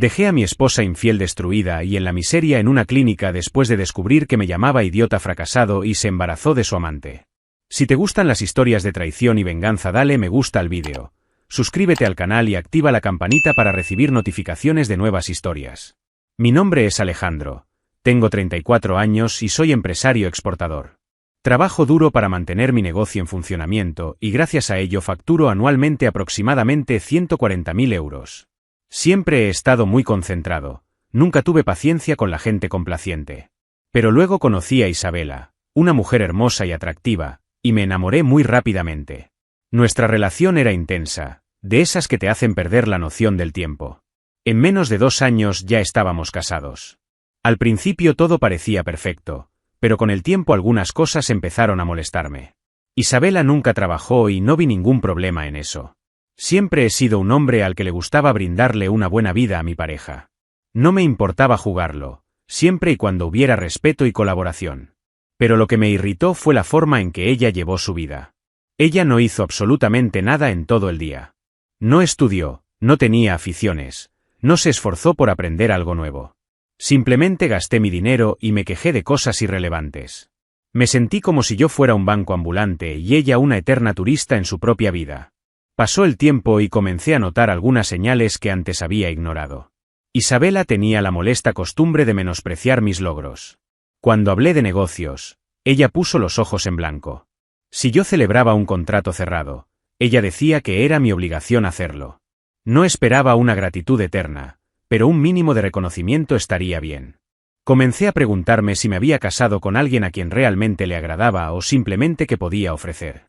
Dejé a mi esposa infiel destruida y en la miseria en una clínica después de descubrir que me llamaba idiota fracasado y se embarazó de su amante. Si te gustan las historias de traición y venganza, dale me gusta al vídeo, suscríbete al canal y activa la campanita para recibir notificaciones de nuevas historias. Mi nombre es Alejandro, tengo 34 años y soy empresario exportador. Trabajo duro para mantener mi negocio en funcionamiento y gracias a ello facturo anualmente aproximadamente 140.000 euros. Siempre he estado muy concentrado, nunca tuve paciencia con la gente complaciente. Pero luego conocí a Isabela, una mujer hermosa y atractiva, y me enamoré muy rápidamente. Nuestra relación era intensa, de esas que te hacen perder la noción del tiempo. En menos de 2 años ya estábamos casados. Al principio todo parecía perfecto, pero con el tiempo algunas cosas empezaron a molestarme. Isabela nunca trabajó y no vi ningún problema en eso. Siempre he sido un hombre al que le gustaba brindarle una buena vida a mi pareja. No me importaba jugarlo, siempre y cuando hubiera respeto y colaboración. Pero lo que me irritó fue la forma en que ella llevó su vida. Ella no hizo absolutamente nada en todo el día. No estudió, no tenía aficiones, no se esforzó por aprender algo nuevo. Simplemente gasté mi dinero y me quejé de cosas irrelevantes. Me sentí como si yo fuera un banco ambulante y ella una eterna turista en su propia vida. Pasó el tiempo y comencé a notar algunas señales que antes había ignorado. Isabela tenía la molesta costumbre de menospreciar mis logros. Cuando hablé de negocios, ella puso los ojos en blanco. Si yo celebraba un contrato cerrado, ella decía que era mi obligación hacerlo. No esperaba una gratitud eterna, pero un mínimo de reconocimiento estaría bien. Comencé a preguntarme si me había casado con alguien a quien realmente le agradaba o simplemente que podía ofrecer.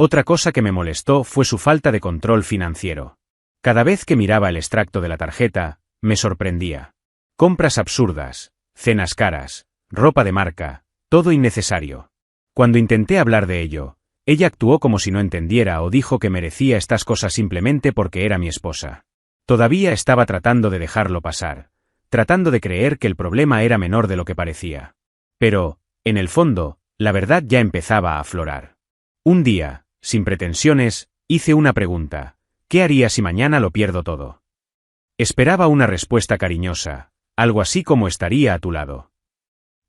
Otra cosa que me molestó fue su falta de control financiero. Cada vez que miraba el extracto de la tarjeta, me sorprendía. Compras absurdas, cenas caras, ropa de marca, todo innecesario. Cuando intenté hablar de ello, ella actuó como si no entendiera o dijo que merecía estas cosas simplemente porque era mi esposa. Todavía estaba tratando de dejarlo pasar, tratando de creer que el problema era menor de lo que parecía. Pero, en el fondo, la verdad ya empezaba a aflorar. Un día, sin pretensiones, hice una pregunta: ¿qué haría si mañana lo pierdo todo? Esperaba una respuesta cariñosa, algo así como estaría a tu lado.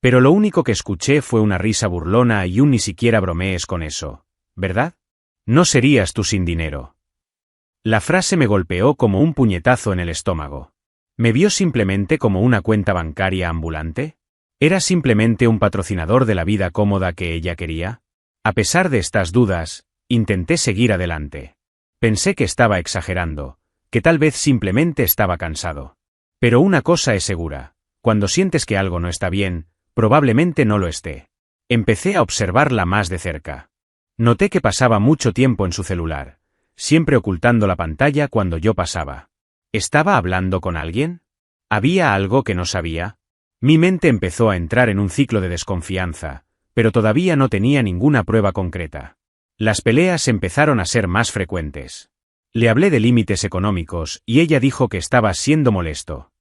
Pero lo único que escuché fue una risa burlona y un ni siquiera bromees con eso, ¿verdad? No serías tú sin dinero. La frase me golpeó como un puñetazo en el estómago. ¿Me vio simplemente como una cuenta bancaria ambulante? ¿Era simplemente un patrocinador de la vida cómoda que ella quería? A pesar de estas dudas, intenté seguir adelante. Pensé que estaba exagerando, que tal vez simplemente estaba cansado. Pero una cosa es segura: cuando sientes que algo no está bien, probablemente no lo esté. Empecé a observarla más de cerca. Noté que pasaba mucho tiempo en su celular, siempre ocultando la pantalla cuando yo pasaba. ¿Estaba hablando con alguien? ¿Había algo que no sabía? Mi mente empezó a entrar en un ciclo de desconfianza, pero todavía no tenía ninguna prueba concreta. Las peleas empezaron a ser más frecuentes. Le hablé de límites económicos y ella dijo que estaba siendo molesto.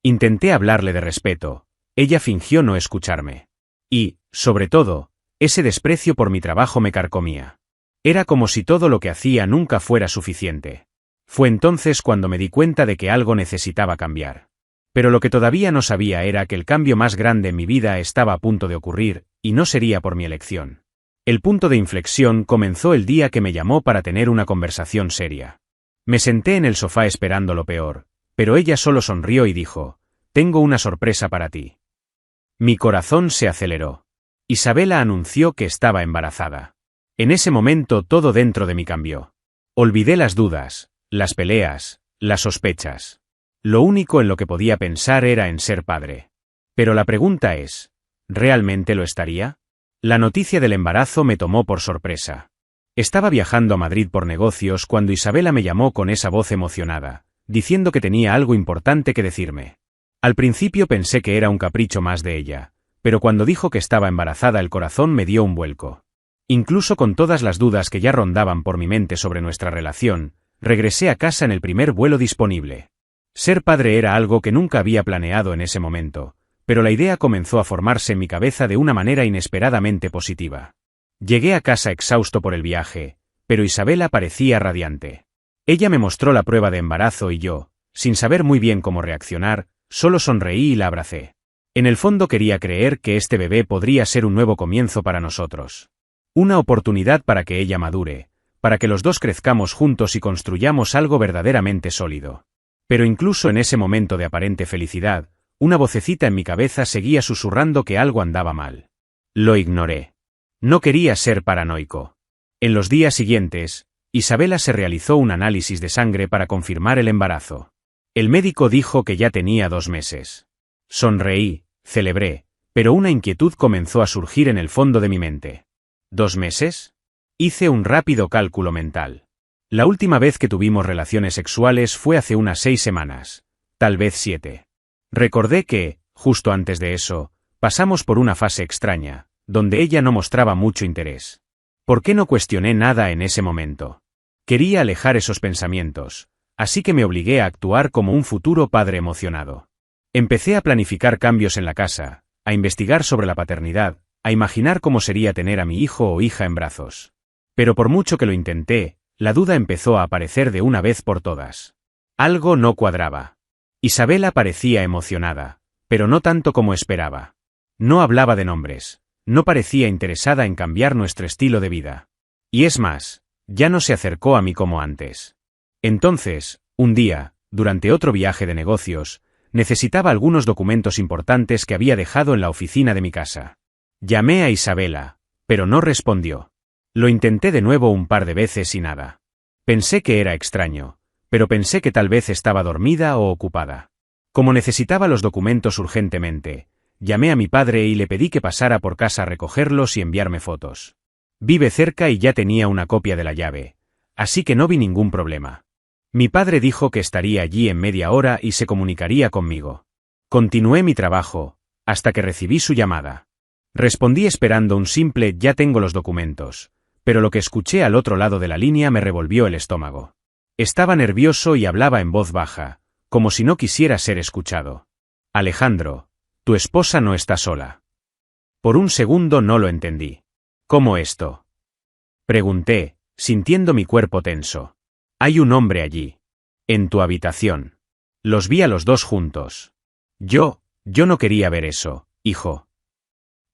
Intenté hablarle de respeto, ella fingió no escucharme. Y, sobre todo, ese desprecio por mi trabajo me carcomía. Era como si todo lo que hacía nunca fuera suficiente. Fue entonces cuando me di cuenta de que algo necesitaba cambiar. Pero lo que todavía no sabía era que el cambio más grande en mi vida estaba a punto de ocurrir, y no sería por mi elección. El punto de inflexión comenzó el día que me llamó para tener una conversación seria. Me senté en el sofá esperando lo peor, pero ella solo sonrió y dijo: «Tengo una sorpresa para ti». Mi corazón se aceleró. Isabela anunció que estaba embarazada. En ese momento todo dentro de mí cambió. Olvidé las dudas, las peleas, las sospechas. Lo único en lo que podía pensar era en ser padre. Pero la pregunta es, ¿realmente lo estaría? La noticia del embarazo me tomó por sorpresa. Estaba viajando a Madrid por negocios cuando Isabela me llamó con esa voz emocionada, diciendo que tenía algo importante que decirme. Al principio pensé que era un capricho más de ella, pero cuando dijo que estaba embarazada el corazón me dio un vuelco. Incluso con todas las dudas que ya rondaban por mi mente sobre nuestra relación, regresé a casa en el primer vuelo disponible. Ser padre era algo que nunca había planeado en ese momento, pero la idea comenzó a formarse en mi cabeza de una manera inesperadamente positiva. Llegué a casa exhausto por el viaje, pero Isabela parecía radiante. Ella me mostró la prueba de embarazo y yo, Sin saber muy bien cómo reaccionar, solo sonreí y la abracé. En el fondo quería creer que este bebé podría ser un nuevo comienzo para nosotros. Una oportunidad para que ella madure, para que los dos crezcamos juntos y construyamos algo verdaderamente sólido. Pero incluso en ese momento de aparente felicidad, una vocecita en mi cabeza seguía susurrando que algo andaba mal. Lo ignoré. No quería ser paranoico. En los días siguientes, Isabela se realizó un análisis de sangre para confirmar el embarazo. El médico dijo que ya tenía 2 meses. Sonreí, celebré, pero una inquietud comenzó a surgir en el fondo de mi mente. ¿2 meses? Hice un rápido cálculo mental. La última vez que tuvimos relaciones sexuales fue hace unas 6 semanas, tal vez 7. Recordé que, justo antes de eso, pasamos por una fase extraña, donde ella no mostraba mucho interés. ¿Por qué no cuestioné nada en ese momento? Quería alejar esos pensamientos, así que me obligué a actuar como un futuro padre emocionado. Empecé a planificar cambios en la casa, a investigar sobre la paternidad, a imaginar cómo sería tener a mi hijo o hija en brazos. Pero por mucho que lo intenté, la duda empezó a aparecer de una vez por todas. Algo no cuadraba. Isabela parecía emocionada, pero no tanto como esperaba. No hablaba de nombres, no parecía interesada en cambiar nuestro estilo de vida. Y es más, ya no se acercó a mí como antes. Entonces, un día, durante otro viaje de negocios, necesitaba algunos documentos importantes que había dejado en la oficina de mi casa. Llamé a Isabela, pero no respondió. Lo intenté de nuevo un par de veces y nada. Pensé que era extraño, pero pensé que tal vez estaba dormida o ocupada. Como necesitaba los documentos urgentemente, llamé a mi padre y le pedí que pasara por casa a recogerlos y enviarme fotos. Vive cerca y ya tenía una copia de la llave, así que no vi ningún problema. Mi padre dijo que estaría allí en media hora y se comunicaría conmigo. Continué mi trabajo, hasta que recibí su llamada. Respondí esperando un simple «ya tengo los documentos», pero lo que escuché al otro lado de la línea me revolvió el estómago. Estaba nervioso y hablaba en voz baja, como si no quisiera ser escuchado. «Alejandro, tu esposa no está sola». Por un segundo no lo entendí. «¿Cómo esto?», pregunté, sintiendo mi cuerpo tenso. «Hay un hombre allí. En tu habitación. Los vi a los dos juntos». Yo no quería ver eso, hijo.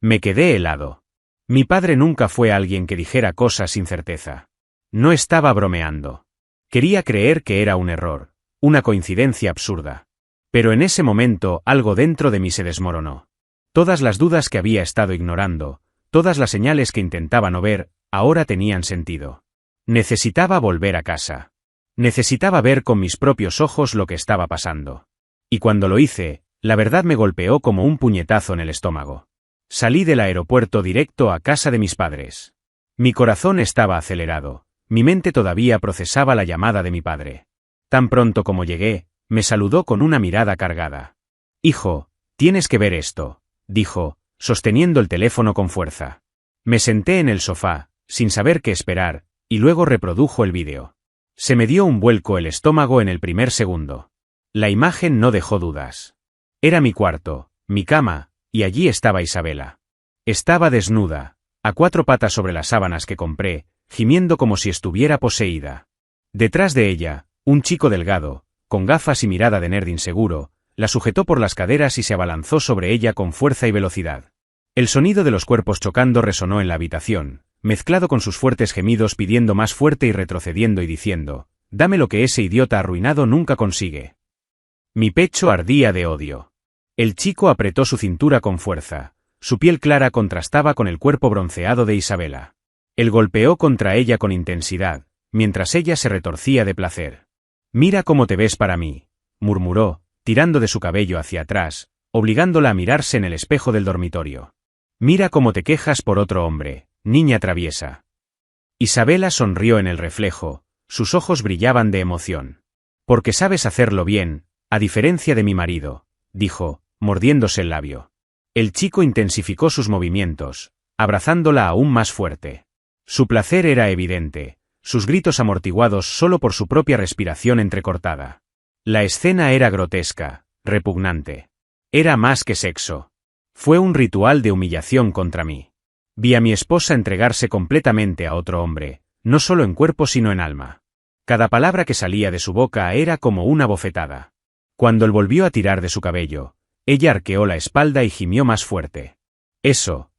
Me quedé helado. Mi padre nunca fue alguien que dijera cosas sin certeza. No estaba bromeando. Quería creer que era un error, una coincidencia absurda. Pero en ese momento algo dentro de mí se desmoronó. Todas las dudas que había estado ignorando, todas las señales que intentaba no ver, ahora tenían sentido. Necesitaba volver a casa. Necesitaba ver con mis propios ojos lo que estaba pasando. Y cuando lo hice, la verdad me golpeó como un puñetazo en el estómago. Salí del aeropuerto directo a casa de mis padres. Mi corazón estaba acelerado, mi mente todavía procesaba la llamada de mi padre. Tan pronto como llegué, me saludó con una mirada cargada. «Hijo, tienes que ver esto», dijo, sosteniendo el teléfono con fuerza. Me senté en el sofá, sin saber qué esperar, y luego reprodujo el vídeo. Se me dio un vuelco el estómago en el primer segundo. La imagen no dejó dudas. Era mi cuarto, mi cama, y allí estaba Isabela. Estaba desnuda, a 4 patas sobre las sábanas que compré, gimiendo como si estuviera poseída. Detrás de ella, un chico delgado, con gafas y mirada de nerd inseguro, la sujetó por las caderas y se abalanzó sobre ella con fuerza y velocidad. El sonido de los cuerpos chocando resonó en la habitación, mezclado con sus fuertes gemidos pidiendo más fuerte y retrocediendo y diciendo, «Dame lo que ese idiota arruinado nunca consigue». Mi pecho ardía de odio. El chico apretó su cintura con fuerza, su piel clara contrastaba con el cuerpo bronceado de Isabela. Él golpeó contra ella con intensidad, mientras ella se retorcía de placer. «Mira cómo te ves para mí», murmuró, tirando de su cabello hacia atrás, obligándola a mirarse en el espejo del dormitorio. «Mira cómo te quejas por otro hombre, niña traviesa». Isabela sonrió en el reflejo, sus ojos brillaban de emoción. «Porque sabes hacerlo bien, a diferencia de mi marido», dijo, mordiéndose el labio. El chico intensificó sus movimientos, abrazándola aún más fuerte. Su placer era evidente, sus gritos amortiguados solo por su propia respiración entrecortada. La escena era grotesca, repugnante. Era más que sexo. Fue un ritual de humillación contra mí. Vi a mi esposa entregarse completamente a otro hombre, no solo en cuerpo sino en alma. Cada palabra que salía de su boca era como una bofetada. Cuando él volvió a tirar de su cabello, ella arqueó la espalda y gimió más fuerte. Eso,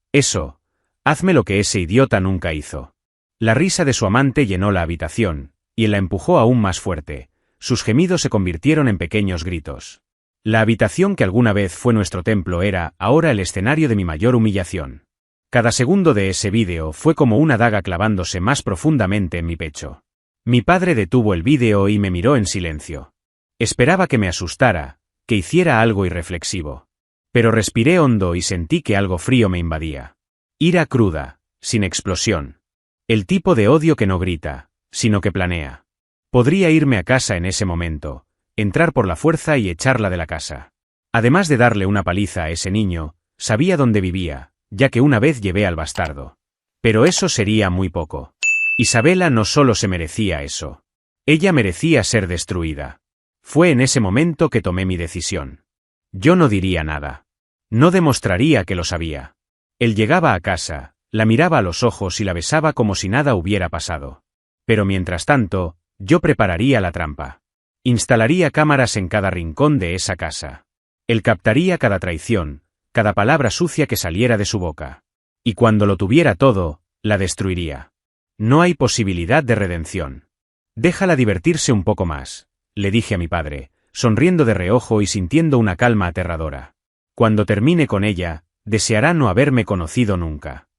hazme lo que ese idiota nunca hizo. La risa de su amante llenó la habitación, y él la empujó aún más fuerte. Sus gemidos se convirtieron en pequeños gritos. La habitación que alguna vez fue nuestro templo era, ahora, el escenario de mi mayor humillación. Cada segundo de ese vídeo fue como una daga clavándose más profundamente en mi pecho. Mi padre detuvo el vídeo y me miró en silencio. Esperaba que me asustara, que hiciera algo irreflexivo. Pero respiré hondo y sentí que algo frío me invadía. Ira cruda, sin explosión. El tipo de odio que no grita, sino que planea. Podría irme a casa en ese momento, entrar por la fuerza y echarla de la casa. Además de darle una paliza a ese niño, sabía dónde vivía, ya que una vez llevé al bastardo. Pero eso sería muy poco. Isabela no solo se merecía eso. Ella merecía ser destruida. Fue en ese momento que tomé mi decisión. Yo no diría nada. No demostraría que lo sabía. Él llegaba a casa, la miraba a los ojos y la besaba como si nada hubiera pasado. Pero mientras tanto, yo prepararía la trampa. Instalaría cámaras en cada rincón de esa casa. Él captaría cada traición, cada palabra sucia que saliera de su boca. Y cuando lo tuviera todo, la destruiría. No hay posibilidad de redención. Déjala divertirse un poco más, le dije a mi padre, sonriendo de reojo y sintiendo una calma aterradora. Cuando termine con ella, deseará no haberme conocido nunca.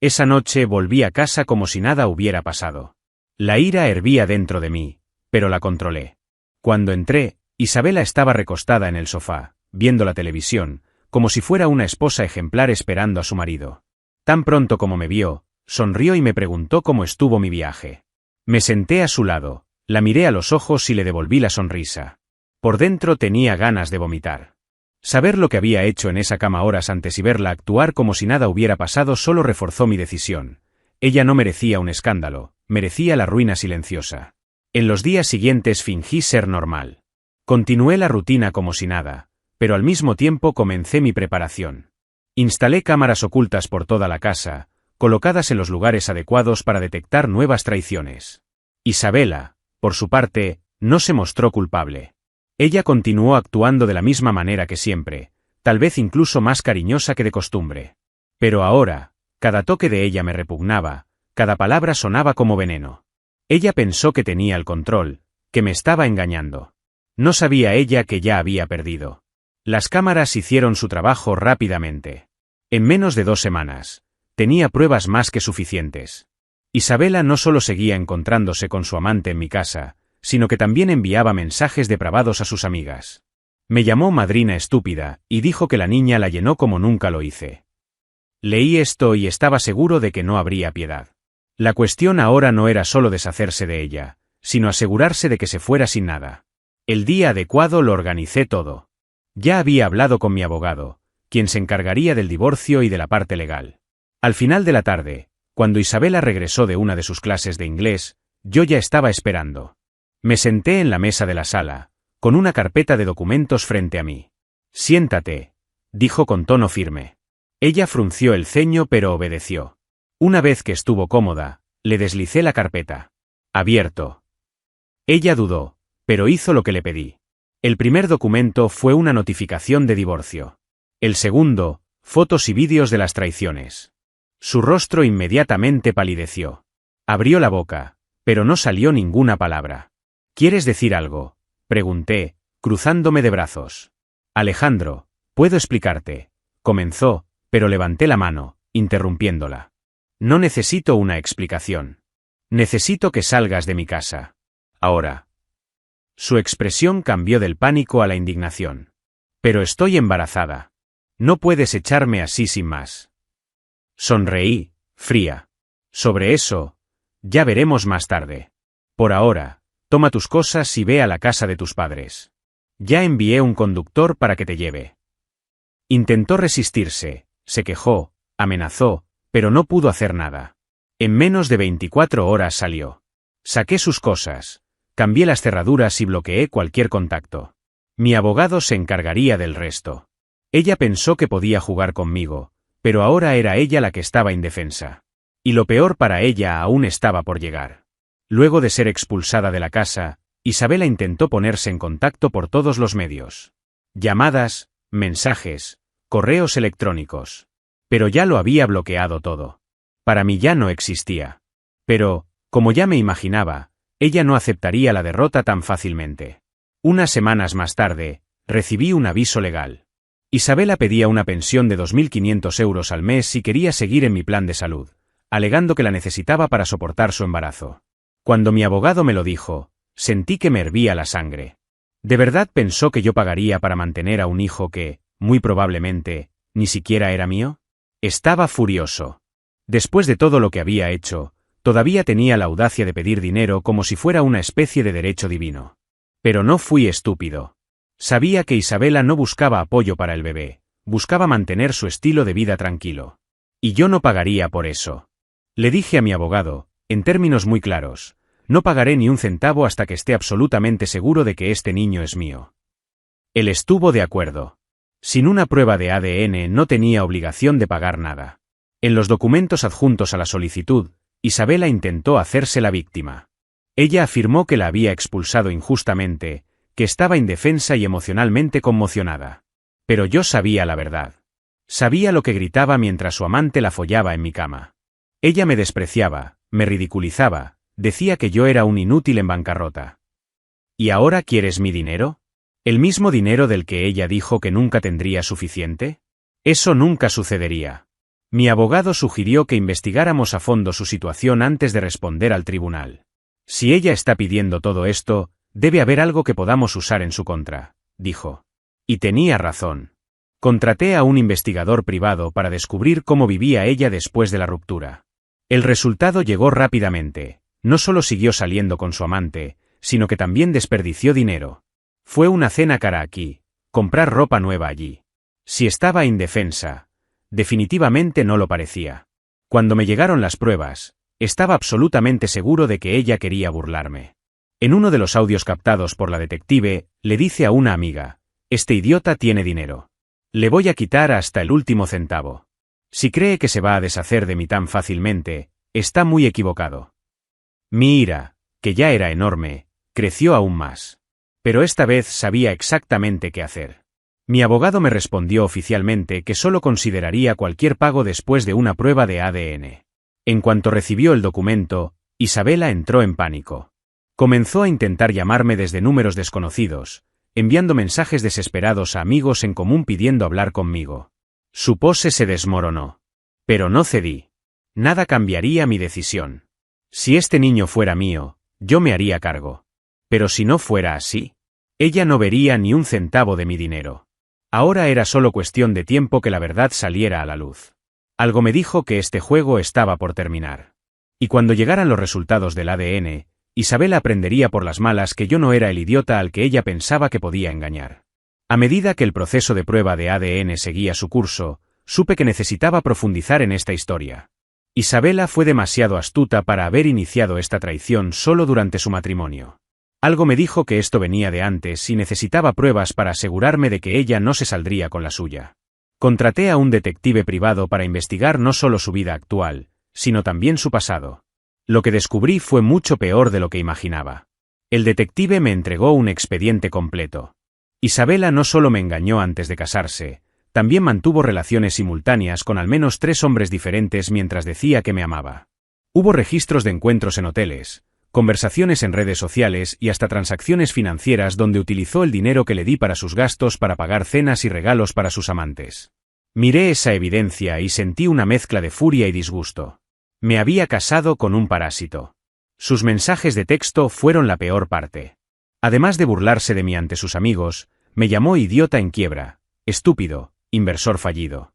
Esa noche volví a casa como si nada hubiera pasado. La ira hervía dentro de mí, pero la controlé. Cuando entré, Isabela estaba recostada en el sofá, viendo la televisión, como si fuera una esposa ejemplar esperando a su marido. Tan pronto como me vio, sonrió y me preguntó cómo estuvo mi viaje. Me senté a su lado, la miré a los ojos y le devolví la sonrisa. Por dentro tenía ganas de vomitar. Saber lo que había hecho en esa cama horas antes y verla actuar como si nada hubiera pasado solo reforzó mi decisión. Ella no merecía un escándalo, merecía la ruina silenciosa. En los días siguientes fingí ser normal. Continué la rutina como si nada, pero al mismo tiempo comencé mi preparación. Instalé cámaras ocultas por toda la casa, colocadas en los lugares adecuados para detectar nuevas traiciones. Isabela, por su parte, no se mostró culpable. Ella continuó actuando de la misma manera que siempre, tal vez incluso más cariñosa que de costumbre. Pero ahora, cada toque de ella me repugnaba, cada palabra sonaba como veneno. Ella pensó que tenía el control, que me estaba engañando. No sabía ella que ya había perdido. Las cámaras hicieron su trabajo rápidamente. En menos de 2 semanas, tenía pruebas más que suficientes. Isabela no solo seguía encontrándose con su amante en mi casa, sino que también enviaba mensajes depravados a sus amigas. Me llamó madrina estúpida, y dijo que la niña la llenó como nunca lo hice. Leí esto y estaba seguro de que no habría piedad. La cuestión ahora no era solo deshacerse de ella, sino asegurarse de que se fuera sin nada. El día adecuado lo organicé todo. Ya había hablado con mi abogado, quien se encargaría del divorcio y de la parte legal. Al final de la tarde, cuando Isabela regresó de una de sus clases de inglés, yo ya estaba esperando. Me senté en la mesa de la sala, con una carpeta de documentos frente a mí. Siéntate, dijo con tono firme. Ella frunció el ceño pero obedeció. Una vez que estuvo cómoda, le deslicé la carpeta. Abierto. Ella dudó, pero hizo lo que le pedí. El primer documento fue una notificación de divorcio. El segundo, fotos y vídeos de las traiciones. Su rostro inmediatamente palideció. Abrió la boca, pero no salió ninguna palabra. ¿Quieres decir algo?, pregunté, cruzándome de brazos. Alejandro, puedo explicarte, comenzó, pero levanté la mano, interrumpiéndola. No necesito una explicación. Necesito que salgas de mi casa. Ahora. Su expresión cambió del pánico a la indignación. Pero estoy embarazada. No puedes echarme así sin más. Sonreí, fría. Sobre eso, ya veremos más tarde. Por ahora, toma tus cosas y ve a la casa de tus padres. Ya envié un conductor para que te lleve. Intentó resistirse, se quejó, amenazó, pero no pudo hacer nada. En menos de 24 horas salió. Saqué sus cosas, cambié las cerraduras y bloqueé cualquier contacto. Mi abogado se encargaría del resto. Ella pensó que podía jugar conmigo, pero ahora era ella la que estaba indefensa. Y lo peor para ella aún estaba por llegar. Luego de ser expulsada de la casa, Isabela intentó ponerse en contacto por todos los medios. Llamadas, mensajes, correos electrónicos. Pero ya lo había bloqueado todo. Para mí ya no existía. Pero, como ya me imaginaba, ella no aceptaría la derrota tan fácilmente. Unas semanas más tarde, recibí un aviso legal. Isabela pedía una pensión de 2.500 euros al mes si quería seguir en mi plan de salud, alegando que la necesitaba para soportar su embarazo. Cuando mi abogado me lo dijo, sentí que me hervía la sangre. ¿De verdad pensó que yo pagaría para mantener a un hijo que, muy probablemente, ni siquiera era mío? Estaba furioso. Después de todo lo que había hecho, todavía tenía la audacia de pedir dinero como si fuera una especie de derecho divino. Pero no fui estúpido. Sabía que Isabela no buscaba apoyo para el bebé, buscaba mantener su estilo de vida tranquilo. Y yo no pagaría por eso. Le dije a mi abogado, en términos muy claros, no pagaré ni un centavo hasta que esté absolutamente seguro de que este niño es mío. Él estuvo de acuerdo. Sin una prueba de ADN no tenía obligación de pagar nada. En los documentos adjuntos a la solicitud, Isabela intentó hacerse la víctima. Ella afirmó que la había expulsado injustamente, que estaba indefensa y emocionalmente conmocionada. Pero yo sabía la verdad. Sabía lo que gritaba mientras su amante la follaba en mi cama. Ella me despreciaba, me ridiculizaba, decía que yo era un inútil en bancarrota. ¿Y ahora quieres mi dinero? ¿El mismo dinero del que ella dijo que nunca tendría suficiente? Eso nunca sucedería. Mi abogado sugirió que investigáramos a fondo su situación antes de responder al tribunal. Si ella está pidiendo todo esto, debe haber algo que podamos usar en su contra, dijo. Y tenía razón. Contraté a un investigador privado para descubrir cómo vivía ella después de la ruptura. El resultado llegó rápidamente. No solo siguió saliendo con su amante, sino que también desperdició dinero. Fue una cena cara aquí, comprar ropa nueva allí. Si estaba indefensa, definitivamente no lo parecía. Cuando me llegaron las pruebas, estaba absolutamente seguro de que ella quería burlarme. En uno de los audios captados por la detective, le dice a una amiga, «Este idiota tiene dinero. Le voy a quitar hasta el último centavo. Si cree que se va a deshacer de mí tan fácilmente, está muy equivocado». Mi ira, que ya era enorme, creció aún más. Pero esta vez sabía exactamente qué hacer. Mi abogado me respondió oficialmente que solo consideraría cualquier pago después de una prueba de ADN. En cuanto recibió el documento, Isabela entró en pánico. Comenzó a intentar llamarme desde números desconocidos, enviando mensajes desesperados a amigos en común pidiendo hablar conmigo. Su pose se desmoronó. Pero no cedí. Nada cambiaría mi decisión. Si este niño fuera mío, yo me haría cargo. Pero si no fuera así, ella no vería ni un centavo de mi dinero. Ahora era solo cuestión de tiempo que la verdad saliera a la luz. Algo me dijo que este juego estaba por terminar. Y cuando llegaran los resultados del ADN, Isabela aprendería por las malas que yo no era el idiota al que ella pensaba que podía engañar. A medida que el proceso de prueba de ADN seguía su curso, supe que necesitaba profundizar en esta historia. Isabela fue demasiado astuta para haber iniciado esta traición solo durante su matrimonio. Algo me dijo que esto venía de antes y necesitaba pruebas para asegurarme de que ella no se saldría con la suya. Contraté a un detective privado para investigar no solo su vida actual, sino también su pasado. Lo que descubrí fue mucho peor de lo que imaginaba. El detective me entregó un expediente completo. Isabela no solo me engañó antes de casarse, también mantuvo relaciones simultáneas con al menos 3 hombres diferentes mientras decía que me amaba. Hubo registros de encuentros en hoteles, conversaciones en redes sociales y hasta transacciones financieras donde utilizó el dinero que le di para sus gastos para pagar cenas y regalos para sus amantes. Miré esa evidencia y sentí una mezcla de furia y disgusto. Me había casado con un parásito. Sus mensajes de texto fueron la peor parte. Además de burlarse de mí ante sus amigos, me llamó idiota en quiebra, estúpido, inversor fallido.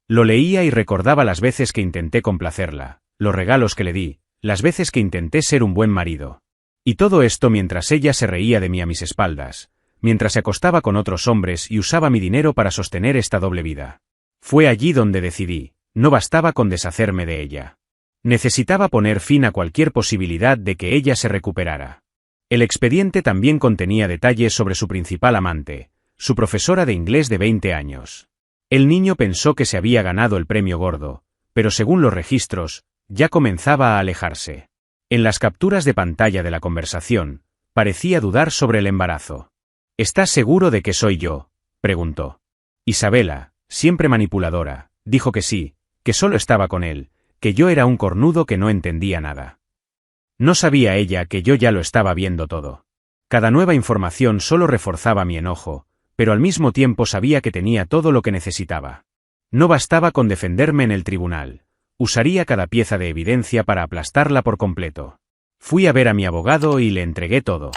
Lo leía y recordaba las veces que intenté complacerla, los regalos que le di, las veces que intenté ser un buen marido. Y todo esto mientras ella se reía de mí a mis espaldas, mientras se acostaba con otros hombres y usaba mi dinero para sostener esta doble vida. Fue allí donde decidí, no bastaba con deshacerme de ella. Necesitaba poner fin a cualquier posibilidad de que ella se recuperara. El expediente también contenía detalles sobre su principal amante, su profesora de inglés de 20 años. El niño pensó que se había ganado el premio gordo, pero según los registros, ya comenzaba a alejarse. En las capturas de pantalla de la conversación, parecía dudar sobre el embarazo. ¿Estás seguro de que soy yo?, preguntó. Isabela, siempre manipuladora, dijo que sí, que solo estaba con él, que yo era un cornudo que no entendía nada. No sabía ella que yo ya lo estaba viendo todo. Cada nueva información solo reforzaba mi enojo, pero al mismo tiempo sabía que tenía todo lo que necesitaba. No bastaba con defenderme en el tribunal. Usaría cada pieza de evidencia para aplastarla por completo. Fui a ver a mi abogado y le entregué todo.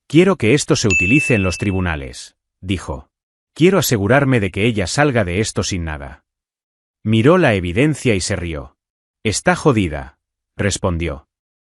Quiero que esto se utilice en los tribunales, dijo. Quiero asegurarme de que ella salga de esto sin nada. Miró la evidencia y se rió. Está jodida, respondió.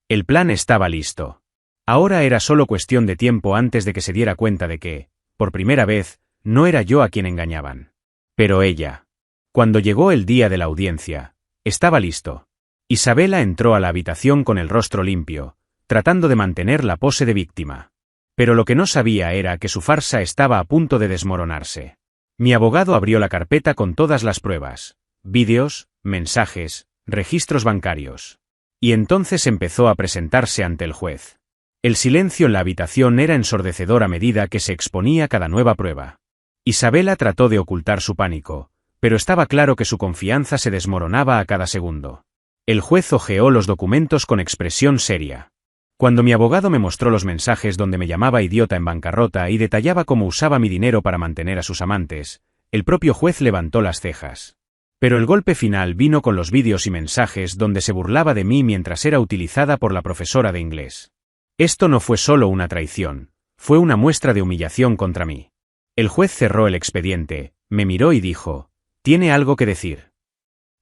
El plan estaba listo. Ahora era solo cuestión de tiempo antes de que se diera cuenta de que, por primera vez, no era yo a quien engañaban. Pero ella. Cuando llegó el día de la audiencia, estaba listo. Isabela entró a la habitación con el rostro limpio, tratando de mantener la pose de víctima. Pero lo que no sabía era que su farsa estaba a punto de desmoronarse. Mi abogado abrió la carpeta con todas las pruebas, vídeos, mensajes, registros bancarios. Y entonces empezó a presentarse ante el juez. El silencio en la habitación era ensordecedor a medida que se exponía cada nueva prueba. Isabela trató de ocultar su pánico, pero estaba claro que su confianza se desmoronaba a cada segundo. El juez hojeó los documentos con expresión seria. Cuando mi abogado me mostró los mensajes donde me llamaba idiota en bancarrota y detallaba cómo usaba mi dinero para mantener a sus amantes, el propio juez levantó las cejas. Pero el golpe final vino con los vídeos y mensajes donde se burlaba de mí mientras era utilizada por la profesora de inglés. Esto no fue solo una traición, fue una muestra de humillación contra mí. El juez cerró el expediente, me miró y dijo, «¿Tiene algo que decir?».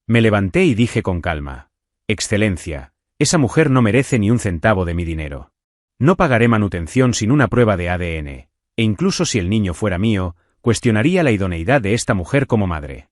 Me levanté y dije con calma, «Excelencia, esa mujer no merece ni un centavo de mi dinero. No pagaré manutención sin una prueba de ADN, e incluso si el niño fuera mío, cuestionaría la idoneidad de esta mujer como madre».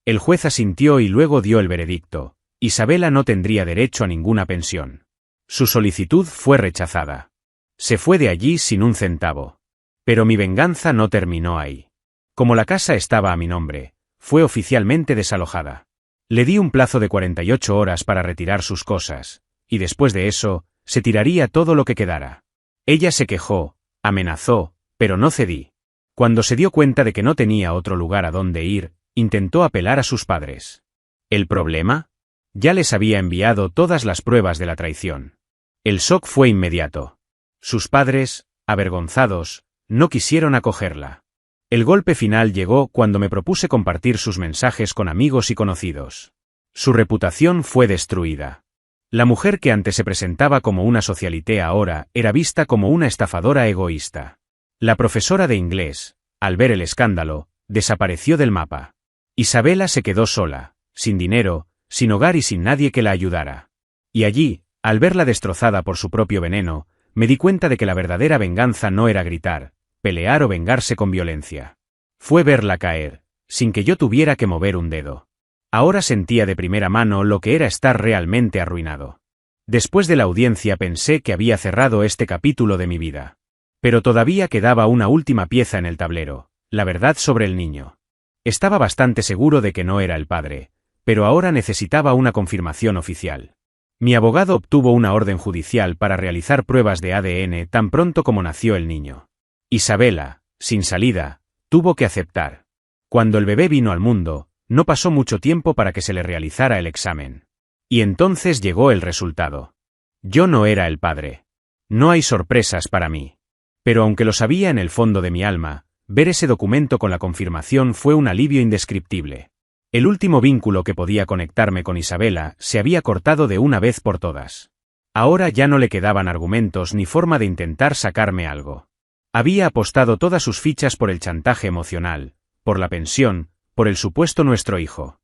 El juez asintió y luego dio el veredicto, Isabela no tendría derecho a ninguna pensión. Su solicitud fue rechazada. Se fue de allí sin un centavo. Pero mi venganza no terminó ahí. Como la casa estaba a mi nombre, fue oficialmente desalojada. Le di un plazo de 48 horas para retirar sus cosas, y después de eso, se tiraría todo lo que quedara. Ella se quejó, amenazó, pero no cedí. Cuando se dio cuenta de que no tenía otro lugar a donde ir, intentó apelar a sus padres. ¿El problema? Ya les había enviado todas las pruebas de la traición. El shock fue inmediato. Sus padres, avergonzados, no quisieron acogerla. El golpe final llegó cuando me propuse compartir sus mensajes con amigos y conocidos. Su reputación fue destruida. La mujer que antes se presentaba como una socialité ahora era vista como una estafadora egoísta. La profesora de inglés, al ver el escándalo, desapareció del mapa. Isabela se quedó sola, sin dinero, sin hogar y sin nadie que la ayudara. Y allí, al verla destrozada por su propio veneno, me di cuenta de que la verdadera venganza no era gritar, pelear o vengarse con violencia. Fue verla caer, sin que yo tuviera que mover un dedo. Ahora sentía de primera mano lo que era estar realmente arruinado. Después de la audiencia pensé que había cerrado este capítulo de mi vida. Pero todavía quedaba una última pieza en el tablero, la verdad sobre el niño. Estaba bastante seguro de que no era el padre, pero ahora necesitaba una confirmación oficial. Mi abogado obtuvo una orden judicial para realizar pruebas de ADN tan pronto como nació el niño. Isabela, sin salida, tuvo que aceptar. Cuando el bebé vino al mundo, no pasó mucho tiempo para que se le realizara el examen. Y entonces llegó el resultado. Yo no era el padre. No hay sorpresas para mí. Pero aunque lo sabía en el fondo de mi alma, ver ese documento con la confirmación fue un alivio indescriptible. El último vínculo que podía conectarme con Isabela se había cortado de una vez por todas. Ahora ya no le quedaban argumentos ni forma de intentar sacarme algo. Había apostado todas sus fichas por el chantaje emocional, por la pensión, por el supuesto nuestro hijo.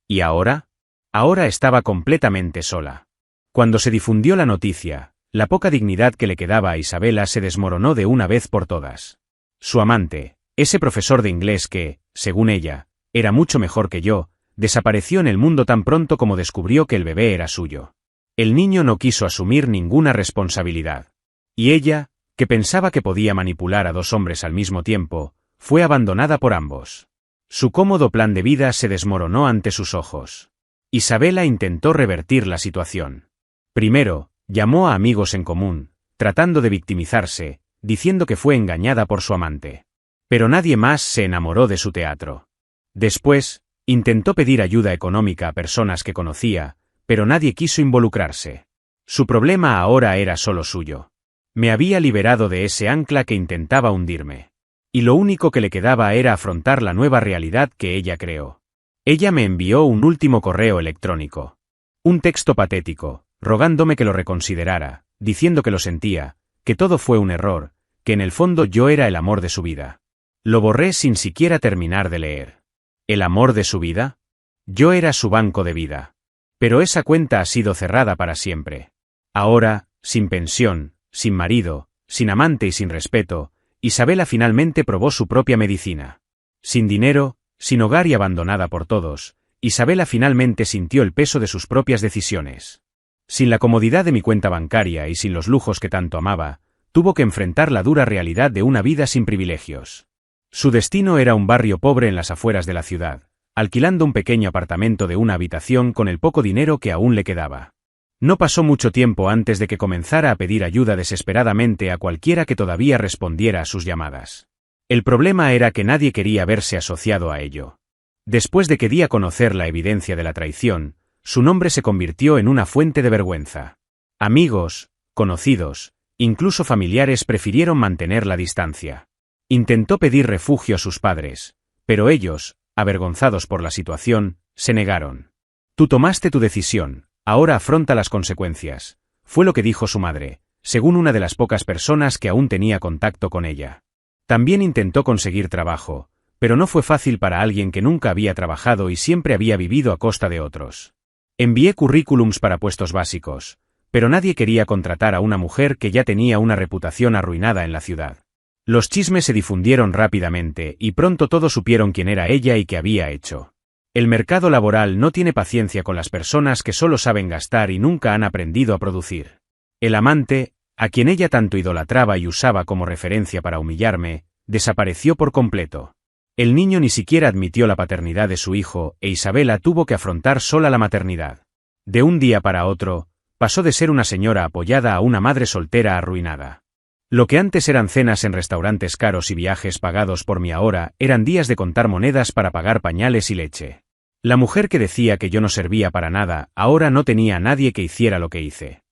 ¿Y ahora? Ahora estaba completamente sola. Cuando se difundió la noticia, la poca dignidad que le quedaba a Isabela se desmoronó de una vez por todas. Su amante, ese profesor de inglés que, según ella, era mucho mejor que yo, desapareció en el mundo tan pronto como descubrió que el bebé era suyo. El niño no quiso asumir ninguna responsabilidad. Y ella, que pensaba que podía manipular a dos hombres al mismo tiempo, fue abandonada por ambos. Su cómodo plan de vida se desmoronó ante sus ojos. Isabela intentó revertir la situación. Primero, llamó a amigos en común, tratando de victimizarse, diciendo que fue engañada por su amante. Pero nadie más se enamoró de su teatro. Después, intentó pedir ayuda económica a personas que conocía, pero nadie quiso involucrarse. Su problema ahora era solo suyo. Me había liberado de ese ancla que intentaba hundirme. Y lo único que le quedaba era afrontar la nueva realidad que ella creó. Ella me envió un último correo electrónico. Un texto patético, rogándome que lo reconsiderara, diciendo que lo sentía, que todo fue un error, que en el fondo yo era el amor de su vida. Lo borré sin siquiera terminar de leer. ¿El amor de su vida? Yo era su banco de vida. Pero esa cuenta ha sido cerrada para siempre. Ahora, sin pensión, sin marido, sin amante y sin respeto, Isabela finalmente probó su propia medicina. Sin dinero, sin hogar y abandonada por todos, Isabela finalmente sintió el peso de sus propias decisiones. Sin la comodidad de mi cuenta bancaria y sin los lujos que tanto amaba, tuvo que enfrentar la dura realidad de una vida sin privilegios. Su destino era un barrio pobre en las afueras de la ciudad, alquilando un pequeño apartamento de una habitación con el poco dinero que aún le quedaba. No pasó mucho tiempo antes de que comenzara a pedir ayuda desesperadamente a cualquiera que todavía respondiera a sus llamadas. El problema era que nadie quería verse asociado a ello. Después de que di a conocer la evidencia de la traición, su nombre se convirtió en una fuente de vergüenza. Amigos, conocidos, incluso familiares prefirieron mantener la distancia. Intentó pedir refugio a sus padres, pero ellos, avergonzados por la situación, se negaron. Tú tomaste tu decisión, ahora afronta las consecuencias, fue lo que dijo su madre, según una de las pocas personas que aún tenía contacto con ella. También intentó conseguir trabajo, pero no fue fácil para alguien que nunca había trabajado y siempre había vivido a costa de otros. Envié currículums para puestos básicos, pero nadie quería contratar a una mujer que ya tenía una reputación arruinada en la ciudad. Los chismes se difundieron rápidamente y pronto todos supieron quién era ella y qué había hecho. El mercado laboral no tiene paciencia con las personas que solo saben gastar y nunca han aprendido a producir. El amante, a quien ella tanto idolatraba y usaba como referencia para humillarme, desapareció por completo. El niño ni siquiera admitió la paternidad de su hijo e Isabela tuvo que afrontar sola la maternidad. De un día para otro, pasó de ser una señora apoyada a una madre soltera arruinada. Lo que antes eran cenas en restaurantes caros y viajes pagados por mí ahora eran días de contar monedas para pagar pañales y leche. La mujer que decía que yo no servía para nada ahora no tenía a nadie que hiciera lo que hice.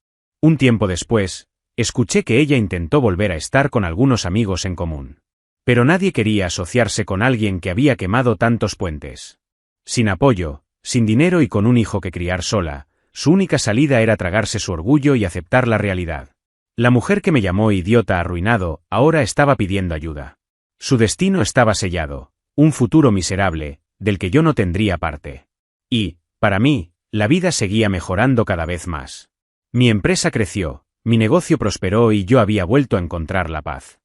Un tiempo después, escuché que ella intentó volver a estar con algunos amigos en común. Pero nadie quería asociarse con alguien que había quemado tantos puentes. Sin apoyo, sin dinero y con un hijo que criar sola, su única salida era tragarse su orgullo y aceptar la realidad. La mujer que me llamó idiota arruinado ahora estaba pidiendo ayuda. Su destino estaba sellado, un futuro miserable, del que yo no tendría parte. Y, para mí, la vida seguía mejorando cada vez más. Mi empresa creció, mi negocio prosperó y yo había vuelto a encontrar la paz.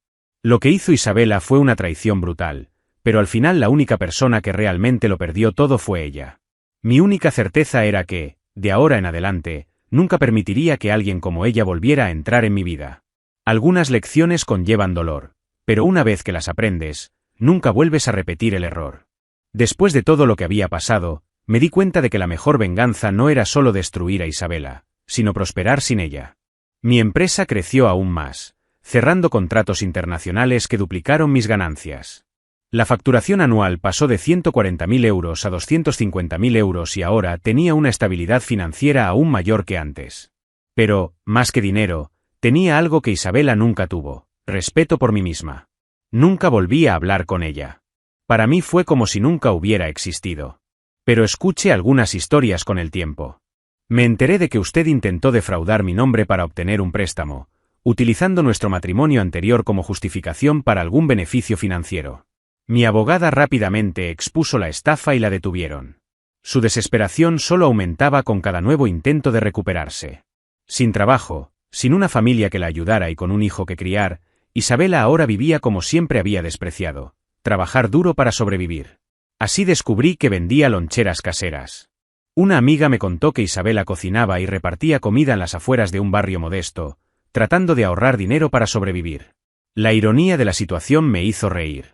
Lo que hizo Isabela fue una traición brutal, pero al final la única persona que realmente lo perdió todo fue ella. Mi única certeza era que, de ahora en adelante, nunca permitiría que alguien como ella volviera a entrar en mi vida. Algunas lecciones conllevan dolor, pero una vez que las aprendes, nunca vuelves a repetir el error. Después de todo lo que había pasado, me di cuenta de que la mejor venganza no era solo destruir a Isabela, sino prosperar sin ella. Mi empresa creció aún más, cerrando contratos internacionales que duplicaron mis ganancias. La facturación anual pasó de 140.000 euros a 250.000 euros y ahora tenía una estabilidad financiera aún mayor que antes. Pero, más que dinero, tenía algo que Isabela nunca tuvo: respeto por mí misma. Nunca volví a hablar con ella. Para mí fue como si nunca hubiera existido. Pero escuché algunas historias con el tiempo. Me enteré de que usted intentó defraudar mi nombre para obtener un préstamo, utilizando nuestro matrimonio anterior como justificación para algún beneficio financiero. Mi abogada rápidamente expuso la estafa y la detuvieron. Su desesperación solo aumentaba con cada nuevo intento de recuperarse. Sin trabajo, sin una familia que la ayudara y con un hijo que criar, Isabela ahora vivía como siempre había despreciado: trabajar duro para sobrevivir. Así descubrí que vendía loncheras caseras. Una amiga me contó que Isabela cocinaba y repartía comida en las afueras de un barrio modesto, tratando de ahorrar dinero para sobrevivir. La ironía de la situación me hizo reír.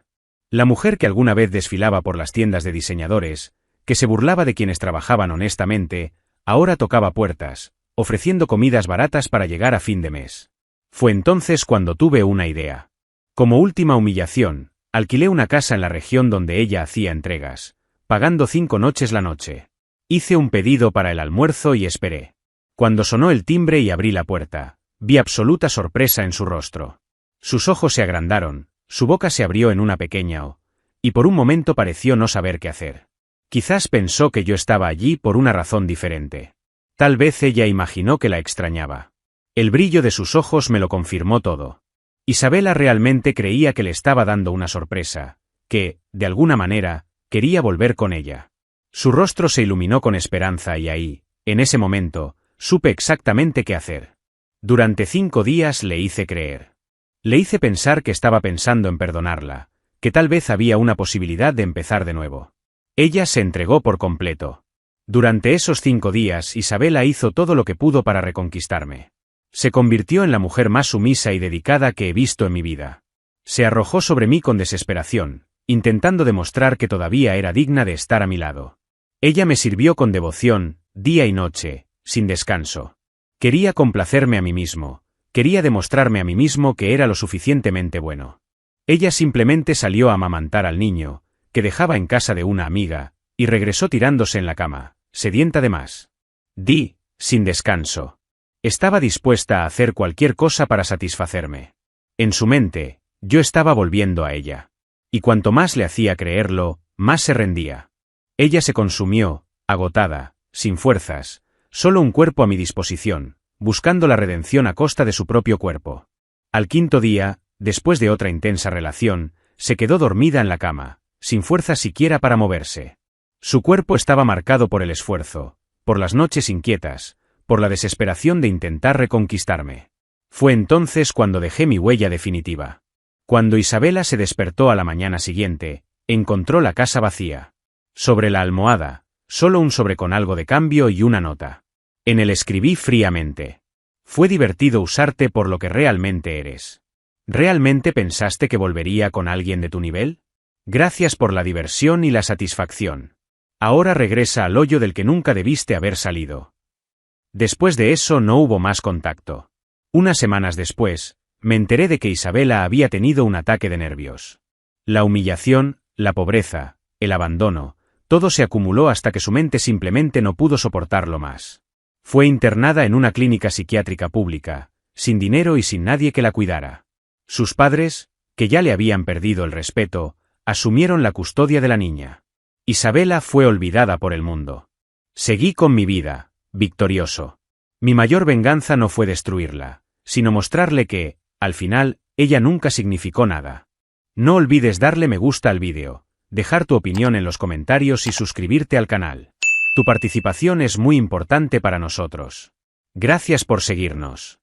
La mujer que alguna vez desfilaba por las tiendas de diseñadores, que se burlaba de quienes trabajaban honestamente, ahora tocaba puertas, ofreciendo comidas baratas para llegar a fin de mes. Fue entonces cuando tuve una idea. Como última humillación, alquilé una casa en la región donde ella hacía entregas, pagando 5 noches la noche. Hice un pedido para el almuerzo y esperé. Cuando sonó el timbre y abrí la puerta, vi absoluta sorpresa en su rostro. Sus ojos se agrandaron, su boca se abrió en una pequeña O, y por un momento pareció no saber qué hacer. Quizás pensó que yo estaba allí por una razón diferente. Tal vez ella imaginó que la extrañaba. El brillo de sus ojos me lo confirmó todo. Isabela realmente creía que le estaba dando una sorpresa, que, de alguna manera, quería volver con ella. Su rostro se iluminó con esperanza y ahí, en ese momento, supe exactamente qué hacer. Durante 5 días le hice creer. Le hice pensar que estaba pensando en perdonarla, que tal vez había una posibilidad de empezar de nuevo. Ella se entregó por completo. Durante esos 5 días Isabela hizo todo lo que pudo para reconquistarme. Se convirtió en la mujer más sumisa y dedicada que he visto en mi vida. Se arrojó sobre mí con desesperación, intentando demostrar que todavía era digna de estar a mi lado. Ella me sirvió con devoción, día y noche, sin descanso. Quería complacerme a mí mismo, quería demostrarme a mí mismo que era lo suficientemente bueno. Ella simplemente salió a amamantar al niño, que dejaba en casa de una amiga, y regresó tirándose en la cama, sedienta de más. Sin descanso. Estaba dispuesta a hacer cualquier cosa para satisfacerme. En su mente, yo estaba volviendo a ella. Y cuanto más le hacía creerlo, más se rendía. Ella se consumió, agotada, sin fuerzas, solo un cuerpo a mi disposición, buscando la redención a costa de su propio cuerpo. Al 5.º día, después de otra intensa relación, se quedó dormida en la cama, sin fuerza siquiera para moverse. Su cuerpo estaba marcado por el esfuerzo, por las noches inquietas, por la desesperación de intentar reconquistarme. Fue entonces cuando dejé mi huella definitiva. Cuando Isabela se despertó a la mañana siguiente, encontró la casa vacía. Sobre la almohada, solo un sobre con algo de cambio y una nota. En él escribí fríamente: fue divertido usarte por lo que realmente eres. ¿Realmente pensaste que volvería con alguien de tu nivel? Gracias por la diversión y la satisfacción. Ahora regresa al hoyo del que nunca debiste haber salido. Después de eso no hubo más contacto. Unas semanas después, me enteré de que Isabela había tenido un ataque de nervios. La humillación, la pobreza, el abandono, todo se acumuló hasta que su mente simplemente no pudo soportarlo más. Fue internada en una clínica psiquiátrica pública, sin dinero y sin nadie que la cuidara. Sus padres, que ya le habían perdido el respeto, asumieron la custodia de la niña. Isabela fue olvidada por el mundo. Seguí con mi vida, victorioso. Mi mayor venganza no fue destruirla, sino mostrarle que, al final, ella nunca significó nada. No olvides darle me gusta al vídeo, dejar tu opinión en los comentarios y suscribirte al canal. Tu participación es muy importante para nosotros. Gracias por seguirnos.